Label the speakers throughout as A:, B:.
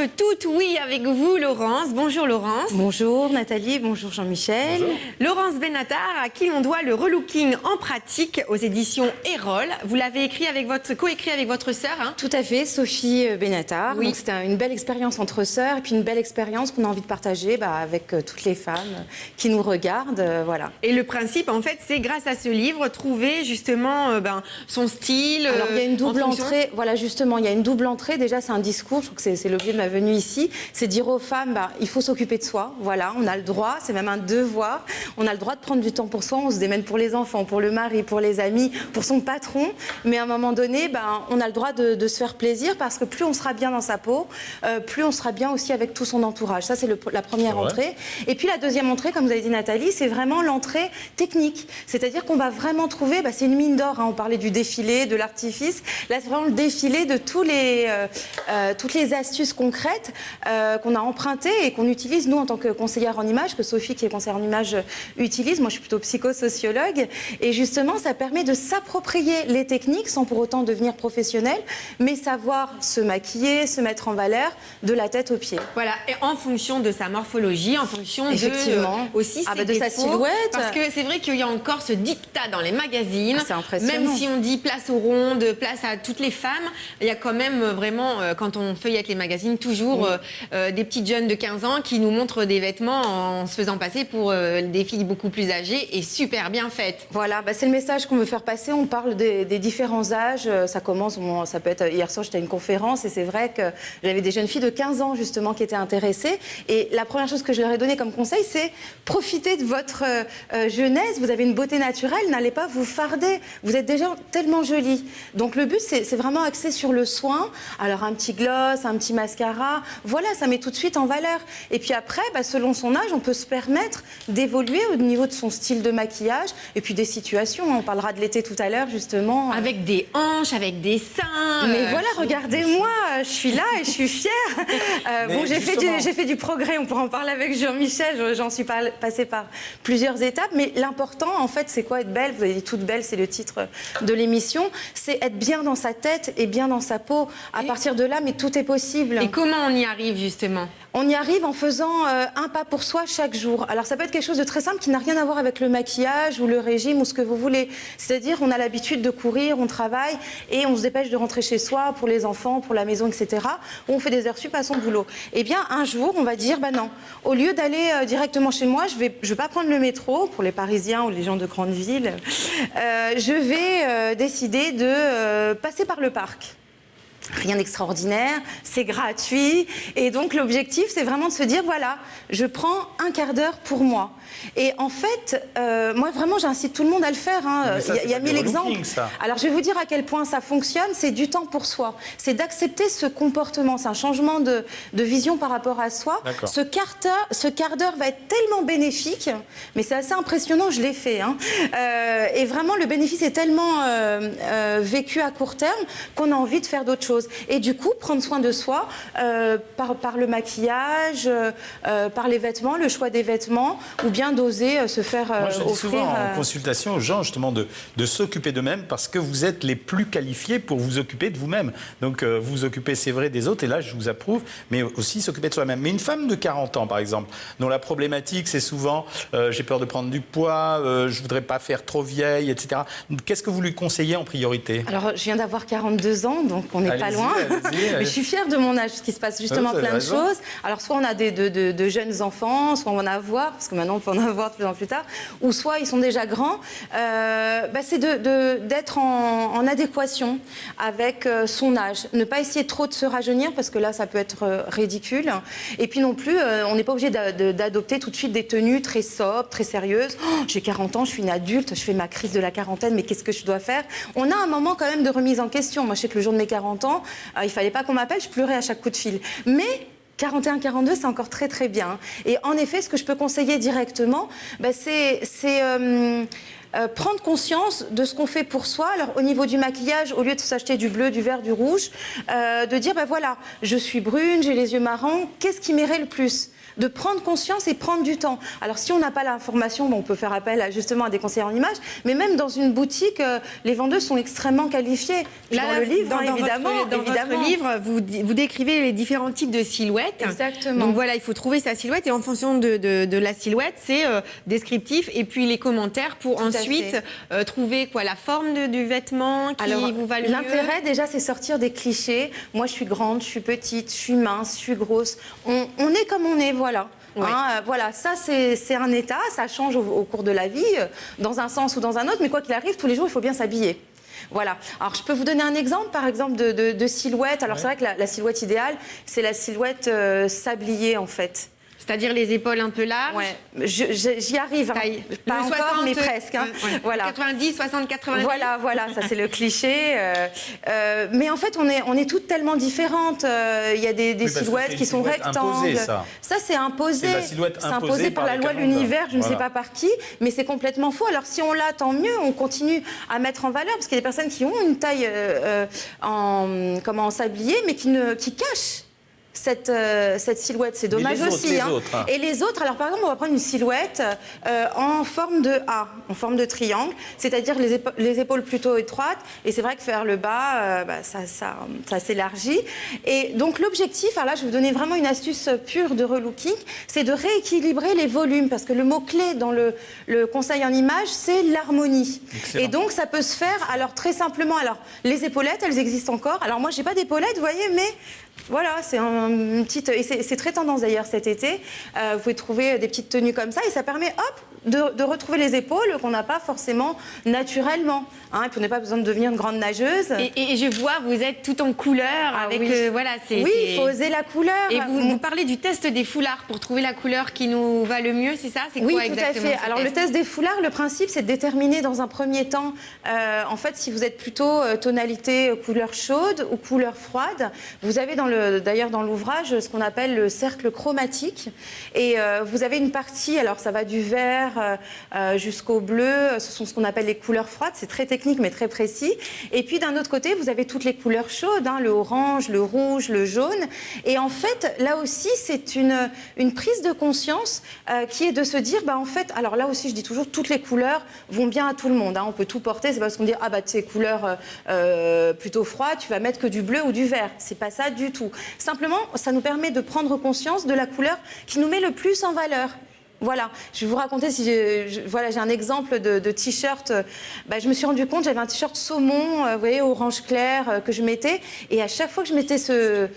A: tout oui avec vous, Laurence. Bonjour Laurence.
B: Bonjour Nathalie, bonjour Jean-Michel.
A: Bonjour. Laurence Benatar, à qui l'on doit le relooking en pratique aux éditions Erol. Vous l'avez coécrit avec votre sœur. Hein.
B: Tout à fait, Sophie Benatar.
A: Oui.
B: Donc c'était une belle expérience entre sœurs et puis une belle expérience qu'on a envie de partager avec toutes les femmes qui nous regardent. Voilà.
A: Et le principe, en fait, c'est grâce à ce livre, trouver justement son style.
B: Alors il y a une double entrée. Voilà, justement, il y a une double entrée. Déjà, c'est un discours. Je trouve que c'est l'objet de ma venue ici. C'est dire aux femmes, il faut s'occuper de soi. Voilà, on a le droit, c'est même un devoir. On a le droit de prendre du temps pour soi. On se démène pour les enfants, pour le mari, pour les amis, pour son patron. Mais à un moment donné, on a le droit de se faire plaisir parce que plus on sera bien dans sa peau, plus on sera bien aussi avec tout son entourage. Ça, c'est la première entrée. Et puis la deuxième entrée, comme vous avez dit Nathalie, c'est vraiment l'entrée technique. C'est-à-dire qu'on va vraiment trouver, c'est une mine d'or. Hein. On parlait du défilé, de l'artifice. Là, c'est vraiment le défilé de toutes les astuces concrètes qu'on a empruntées et qu'on utilise, nous, en tant que conseillère en images, que Sophie, qui est conseillère en images, utilise. Moi, je suis plutôt psychosociologue. Et justement, ça permet de s'approprier les techniques sans pour autant devenir professionnel, mais savoir se maquiller, se mettre en valeur de la tête aux pieds.
A: Voilà, et en fonction de sa morphologie, en fonction aussi
B: de sa silhouette.
A: Parce que c'est vrai qu'il y a encore ce dictat dans les magazines.
B: C'est impressionnant.
A: Même si on dit place aux rondes, place à toutes les femmes, il y a quand même vraiment, quand on feuillette les magazines, toujours des petites jeunes de 15 ans qui nous montrent des vêtements en se faisant passer pour des filles beaucoup plus âgées et super bien faites.
B: Voilà, c'est le message qu'on veut faire passer. On parle des différents âges. Ça commence, ça peut être... Hier soir, j'étais à une conférence et c'est vrai que j'avais des jeunes filles de 15 ans, justement, qui étaient intéressées. Et la première chose que je leur ai donnée comme conseil, c'est profitez de votre jeunesse. Vous avez une beauté naturelle, n'allez pas vous farder. Vous êtes déjà tellement jolie. Donc le but, c'est vraiment axé sur le soin. Alors un petit gloss, un petit mascara, voilà, ça met tout de suite en valeur. Et puis après, selon son âge, on peut se permettre d'évoluer au niveau de son style de maquillage et puis des situations. On parlera de l'été tout à l'heure, justement.
A: Avec des hanches, avec des seins.
B: Mais voilà, regardez-moi, je suis là et je suis fière. J'ai fait du progrès, on pourra en parler avec Jean-Michel, j'en suis passée par plusieurs étapes. Mais l'important, en fait, c'est quoi être belle? Vous avez dit toute belle, c'est le titre de l'émission. C'est être bien dans sa tête et bien dans sa peau. À partir de là, mais tout est possible.
A: Et comment on y arrive, justement?
B: On y arrive en faisant un pas pour soi chaque jour. Alors ça peut être quelque chose de très simple qui n'a rien à voir avec le maquillage ou le régime ou ce que vous voulez. C'est-à-dire on a l'habitude de courir, on travaille et on se dépêche de rentrer chez soi pour les enfants, pour la maison, etc. Ou on fait des heures sup à son boulot. Eh bien un jour on va dire non. Au lieu d'aller directement chez moi, je vais pas prendre le métro pour les Parisiens ou les gens de grandes villes. Je vais décider de passer par le parc. Rien d'extraordinaire, c'est gratuit. Et donc, l'objectif, c'est vraiment de se dire, voilà, je prends un quart d'heure pour moi. Et en fait, moi, vraiment, j'incite tout le monde à le faire. Hein. Il y a 1000 exemples. Alors, je vais vous dire à quel point ça fonctionne. C'est du temps pour soi. C'est d'accepter ce comportement. C'est un changement de vision par rapport à soi. Ce quart d'heure va être tellement bénéfique. Mais c'est assez impressionnant, je l'ai fait. Hein. Et vraiment, le bénéfice est tellement vécu à court terme qu'on a envie de faire d'autres choses. Et du coup, prendre soin de soi par le maquillage, par les vêtements, le choix des vêtements, ou bien d'oser se faire
C: Moi, je dis
B: offrir...
C: souvent en consultation aux gens, justement, de s'occuper d'eux-mêmes parce que vous êtes les plus qualifiés pour vous occuper de vous-même. Donc, vous vous occupez, c'est vrai, des autres, et là, je vous approuve, mais aussi s'occuper de soi-même. Mais une femme de 40 ans, par exemple, dont la problématique, c'est souvent j'ai peur de prendre du poids, je voudrais pas faire trop vieille, etc. Qu'est-ce que vous lui conseillez en priorité?
B: Alors, je viens d'avoir 42 ans, donc on n'est pas loin. Mais je suis fière de mon âge, parce qu'il se passe justement plein de choses. Alors, soit on a de jeunes enfants, soit on va en avoir, parce que maintenant on peut en avoir de plus en plus tard, ou soit ils sont déjà grands. C'est d'être en adéquation avec son âge. Ne pas essayer trop de se rajeunir, parce que là, ça peut être ridicule. Et puis non plus, on n'est pas obligé d'adopter tout de suite des tenues très sobres, très sérieuses. Oh, j'ai 40 ans, je suis une adulte, je fais ma crise de la quarantaine, mais qu'est-ce que je dois faire? On a un moment quand même de remise en question. Moi, je sais que le jour de mes 40 ans, il fallait pas qu'on m'appelle, je pleurais à chaque coup de fil. Mais 41, 42, c'est encore très très bien. Et en effet, ce que je peux conseiller directement, c'est prendre conscience de ce qu'on fait pour soi. Alors au niveau du maquillage, au lieu de s'acheter du bleu, du vert, du rouge, de dire voilà, je suis brune, j'ai les yeux marrons, qu'est-ce qui m'irait le plus? de prendre conscience et prendre du temps. Alors si on n'a pas l'information, on peut faire appel justement à des conseillers en images, mais même dans une boutique, les vendeuses sont extrêmement qualifiées. Dans le livre, évidemment.
A: Votre livre, vous décrivez les différents types de silhouettes.
B: Exactement.
A: Donc voilà, il faut trouver sa silhouette et en fonction de la silhouette, c'est descriptif et puis les commentaires pour ensuite trouver la forme du vêtement qui vous va le mieux.
B: L'intérêt déjà, c'est sortir des clichés. Moi, je suis grande, je suis petite, je suis mince, je suis grosse. On est comme on est, voilà.
A: Oui.
B: Voilà, ça c'est un état, ça change au cours de la vie, dans un sens ou dans un autre, mais quoi qu'il arrive, tous les jours, il faut bien s'habiller. Voilà. Alors, je peux vous donner un exemple, par exemple, de silhouette. Alors, c'est vrai que la silhouette idéale, c'est la silhouette sablier, en fait.
A: C'est-à-dire les épaules un peu larges.
B: Ouais, j'y arrive.
A: Taille.
B: Pas encore,
A: 60,
B: mais presque.
A: Ouais.
B: Voilà.
A: 90, 60, 90.
B: Voilà, ça c'est le cliché. Mais en fait, on est toutes tellement différentes. Il y a des silhouettes qui sont rectangles. Ça, c'est imposé.
C: C'est la silhouette
B: imposé par la loi de l'univers, je ne sais pas par qui, mais c'est complètement faux. Alors si on l'a, tant mieux. On continue à mettre en valeur, parce qu'il y a des personnes qui ont une taille en sablier, mais qui cachent cette silhouette. C'est dommage aussi.
C: Les autres, hein.
B: Et les autres, alors par exemple, on va prendre une silhouette en forme de A, en forme de triangle, c'est-à-dire les épaules plutôt étroites. Et c'est vrai que vers le bas, ça s'élargit. Et donc l'objectif, alors là, je vais vous donner vraiment une astuce pure de relooking, c'est de rééquilibrer les volumes, parce que le mot-clé dans le conseil en image, c'est l'harmonie. Et donc ça peut se faire, alors très simplement, alors les épaulettes, elles existent encore. Alors moi, j'ai pas d'épaulettes, vous voyez, mais voilà, c'est une petite... Et c'est très tendance d'ailleurs cet été. Vous pouvez trouver des petites tenues comme ça et ça permet, de retrouver les épaules qu'on n'a pas forcément naturellement. Et puis on n'a pas besoin de devenir une grande nageuse.
A: Et je vois, vous êtes tout en couleur. Avec,
B: oui, il faut oser la couleur.
A: Et vous parlez du test des foulards pour trouver la couleur qui nous va le mieux, c'est ça?
B: Oui, tout à fait. Alors le test des foulards, le principe, c'est de déterminer dans un premier temps, en fait, si vous êtes plutôt tonalité couleur chaude ou couleur froide. Vous avez d'ailleurs dans l'ouvrage ce qu'on appelle le cercle chromatique. Et vous avez une partie, alors ça va du vert jusqu'au bleu, ce sont ce qu'on appelle les couleurs froides, c'est très technique mais très précis. Et puis d'un autre côté, vous avez toutes les couleurs chaudes, le orange, le rouge, le jaune. Et en fait, là aussi, c'est une prise de conscience qui est de se dire, en fait, alors là aussi, je dis toujours, toutes les couleurs vont bien à tout le monde. On peut tout porter, c'est pas parce qu'on dit, tes couleurs plutôt froides, tu vas mettre que du bleu ou du vert. C'est pas ça du tout. Simplement, ça nous permet de prendre conscience de la couleur qui nous met le plus en valeur. Voilà, je vais vous raconter, j'ai un exemple de t-shirt. Je me suis rendu compte, j'avais un t-shirt saumon, vous voyez, orange clair, que je mettais. Et à chaque fois que je mettais ce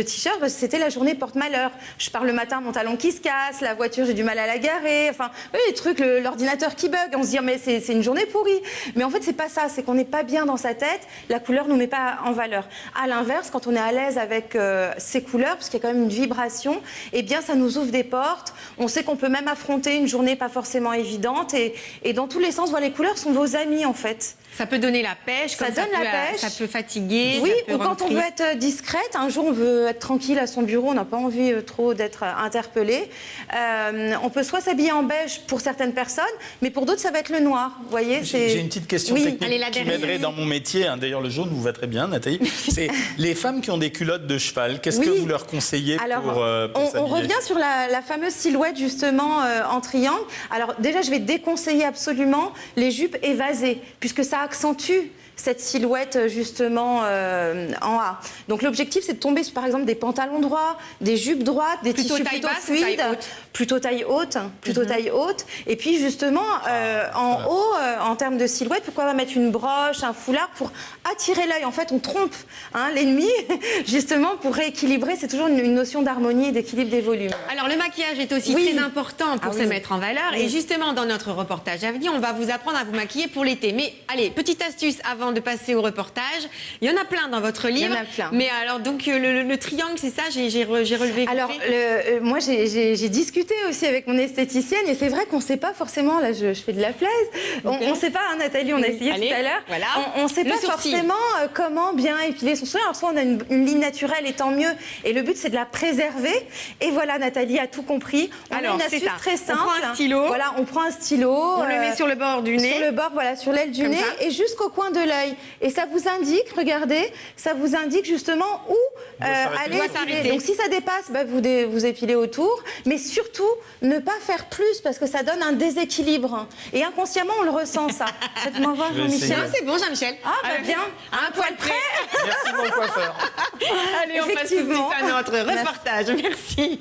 B: t-shirt, c'était la journée porte-malheur. Je pars le matin, mon talon qui se casse, la voiture, j'ai du mal à la garer. Enfin, oui, les trucs, l'ordinateur qui bug. On se dit, mais c'est une journée pourrie. Mais en fait, c'est pas ça, c'est qu'on n'est pas bien dans sa tête. La couleur ne nous met pas en valeur. À l'inverse, quand on est à l'aise avec ces couleurs, parce qu'il y a quand même une vibration, eh bien, ça nous ouvre des portes. On sait qu'on peut même affronter une journée pas forcément évidente et dans tous les sens, les couleurs sont vos amis en fait.
A: Ça peut donner la pêche, ça peut fatiguer.
B: Oui, ou quand on veut être discrète, un jour on veut être tranquille à son bureau, on n'a pas envie trop d'être interpellé. On peut soit s'habiller en beige pour certaines personnes, mais pour d'autres ça va être le noir. Vous voyez,
C: j'ai une petite question technique qui m'aiderait dans mon métier. D'ailleurs, le jaune vous va très bien, Nathalie. C'est les femmes qui ont des culottes de cheval. Qu'est-ce que vous leur conseillez pour s'habiller?
B: On revient sur la fameuse silhouette justement en triangle. Alors déjà, je vais déconseiller absolument les jupes évasées, puisque ça accentue cette silhouette justement en A. Donc l'objectif, c'est de tomber sur par exemple des pantalons droits, des jupes droites, des tissus plutôt fluides, plutôt taille haute, taille haute. Et puis justement en haut, en termes de silhouette, pourquoi pas mettre une broche, un foulard pour attirer l'œil. En fait, on trompe l'ennemi justement pour rééquilibrer. C'est toujours une notion d'harmonie et d'équilibre des volumes.
A: Alors le maquillage est aussi très important pour se mettre en valeur. Et justement, dans notre reportage à venir, on va vous apprendre à vous maquiller pour l'été. Mais allez, petite astuce avant de passer au reportage. Il y en a plein dans votre livre.
B: Il y en a plein.
A: Mais alors, donc, le triangle, c'est ça, j'ai relevé.
B: Alors, moi, j'ai discuté aussi avec mon esthéticienne et c'est vrai qu'on ne sait pas forcément, là, je fais de la plaise, on ne sait pas, Nathalie, on a essayé tout à l'heure,
A: voilà.
B: on ne sait pas forcément comment bien épiler son sourire. Alors, soit on a une ligne naturelle et tant mieux, et le but, c'est de la préserver. Et voilà, Nathalie a tout compris. On a une astuce très simple.
A: On prend un stylo.
B: Voilà, on prend un stylo.
A: On le met sur le bord du nez.
B: Sur le bord, voilà, sur l'aile du nez. et jusqu'au coin de l'œil. Et ça vous indique, regardez, ça vous indique justement où aller épiler. Donc si ça dépasse, vous épilez autour, mais surtout ne pas faire plus parce que ça donne un déséquilibre. Et inconsciemment, on le ressent ça. Faites-moi voir, Jean-Michel.
A: Non, c'est bon, Jean-Michel.
B: Bien.
A: Un poil près.
C: Merci mon coiffeur.
A: Allez, on passe tout de suite à notre reportage. Merci.